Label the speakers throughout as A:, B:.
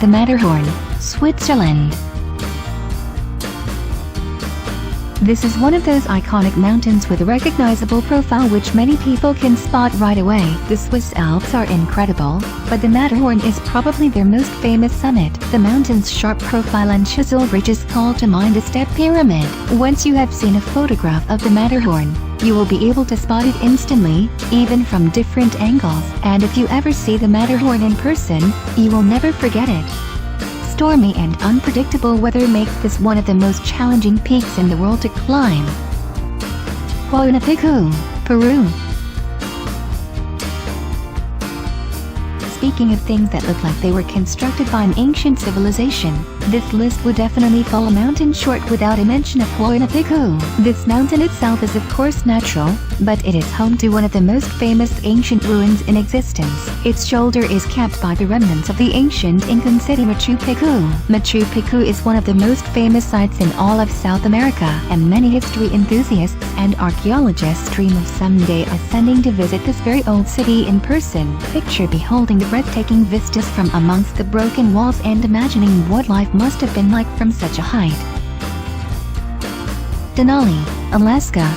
A: the Matterhorn, Switzerland. This is one of those iconic mountains with a recognizable profile which many people can spot right away. The Swiss Alps are incredible, but the Matterhorn is probably their most famous summit. The mountain's sharp profile and chiseled ridges call to mind a step pyramid. Once you have seen a photograph of the Matterhorn, you will be able to spot it instantly, even from different angles. And if you ever see the Matterhorn in person, you will never forget it. Stormy and unpredictable weather makes this one of the most challenging peaks in the world to climb. Huayna, Picchu, Peru. Speaking of things that look like they were constructed by an ancient civilization, this list would definitely fall a mountain short without a mention of Huayna, Picchu. This mountain itself is of course natural, but it is home to one of the most famous ancient ruins in existence. Its shoulder is capped by the remnants of the ancient Incan city Machu Picchu. Machu Picchu is one of the most famous sites in all of South America, and many history enthusiasts and archaeologists dream of someday ascending to visit this very old city in person. Picture beholding the breathtaking vistas from amongst the broken walls and imagining what life must have been like from such a height. Denali, Alaska.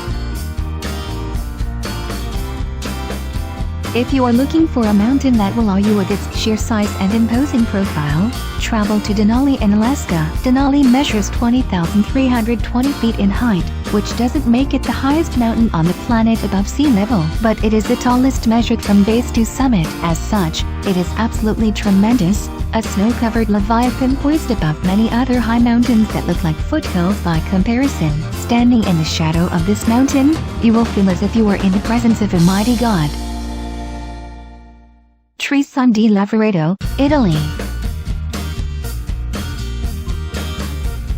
A: If you are looking for a mountain that will awe you with its sheer size and imposing profile, travel to Denali in Alaska. Denali measures 20,320 feet in height, which doesn't make it the highest mountain on the planet above sea level, but it is the tallest measured from base to summit. As such, it is absolutely tremendous, a snow-covered leviathan poised above many other high mountains that look like foothills by comparison. Standing in the shadow of this mountain, you will feel as if you were in the presence of a mighty god. Cime di Lavaredo, Italy.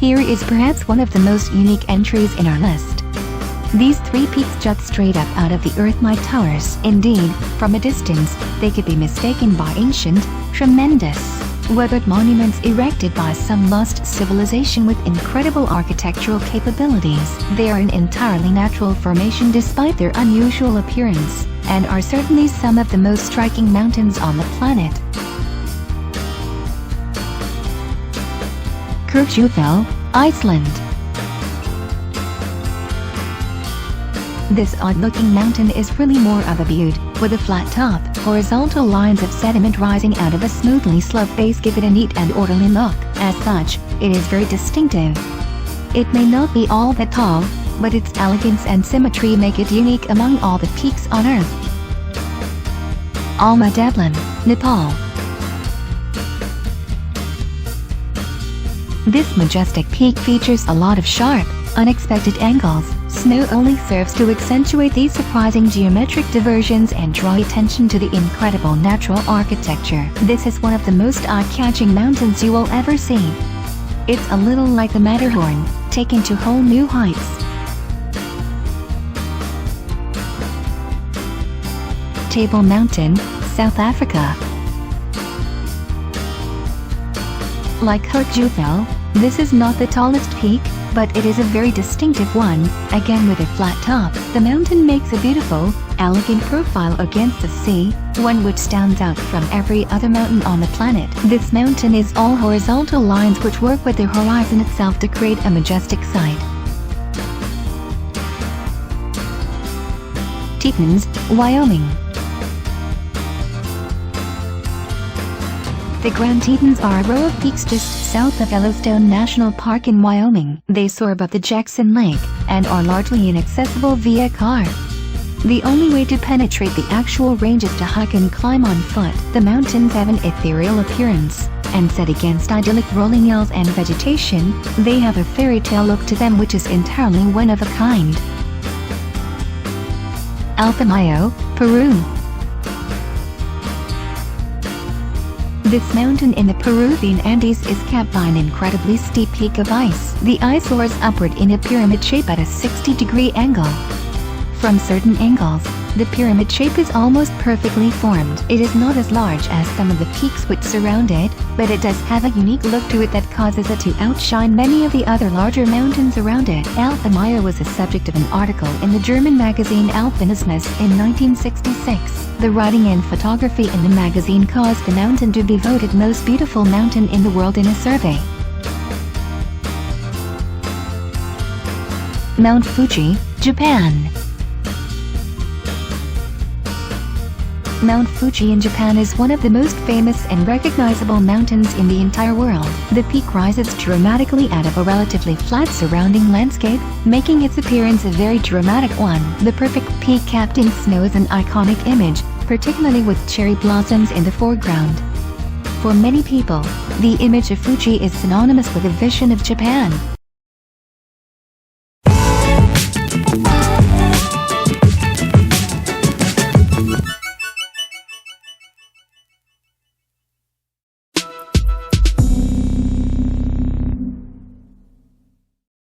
A: Here is perhaps one of the most unique entries in our list. These three peaks jut straight up out of the earth like towers. Indeed, from a distance, they could be mistaken by ancient, tremendous, weathered monuments erected by some lost civilization with incredible architectural capabilities. They are an entirely natural formation despite their unusual appearance, and are certainly some of the most striking mountains on the planet. Kirkjufell, Iceland. This odd-looking mountain is really more of a butte, with a flat top. Horizontal lines of sediment rising out of a smoothly sloped base give it a neat and orderly look. As such, it is very distinctive. It may not be all that tall, but its elegance and symmetry make it unique among all the peaks on Earth. Dablam, Nepal. This majestic peak features a lot of sharp, unexpected angles. Snow only serves to accentuate these surprising geometric diversions and draw attention to the incredible natural architecture. This is one of the most eye-catching mountains you will ever see. It's a little like the Matterhorn, taken to whole new heights. Table Mountain, South Africa. Like Kirkjufell, this is not the tallest peak, but it is a very distinctive one, again with a flat top. The mountain makes a beautiful, elegant profile against the sea, one which stands out from every other mountain on the planet. This mountain is all horizontal lines which work with the horizon itself to create a majestic sight. Tetons, Wyoming. The Grand Tetons are a row of peaks just south of Yellowstone National Park in Wyoming. They soar above the Jackson Lake, and are largely inaccessible via car. The only way to penetrate the actual range is to hike and climb on foot. The mountains have an ethereal appearance, and set against idyllic rolling hills and vegetation, they have a fairy tale look to them which is entirely one of a kind. Alpamayo, Peru. This mountain in the Peruvian Andes is capped by an incredibly steep peak of ice. The ice soars upward in a pyramid shape at a 60-degree angle. From certain angles, the pyramid shape is almost perfectly formed. It is not as large as some of the peaks which surround it, but it does have a unique look to it that causes it to outshine many of the other larger mountains around it. Alpamayo was the subject of an article in the German magazine Alpinismus in 1966. The writing and photography in the magazine caused the mountain to be voted most beautiful mountain in the world in a survey. Mount Fuji, Japan. Mount Fuji in Japan is one of the most famous and recognizable mountains in the entire world. The peak rises dramatically out of a relatively flat surrounding landscape, making its appearance a very dramatic one. The perfect peak capped in snow is an iconic image, particularly with cherry blossoms in the foreground. For many people, the image of Fuji is synonymous with a vision of Japan.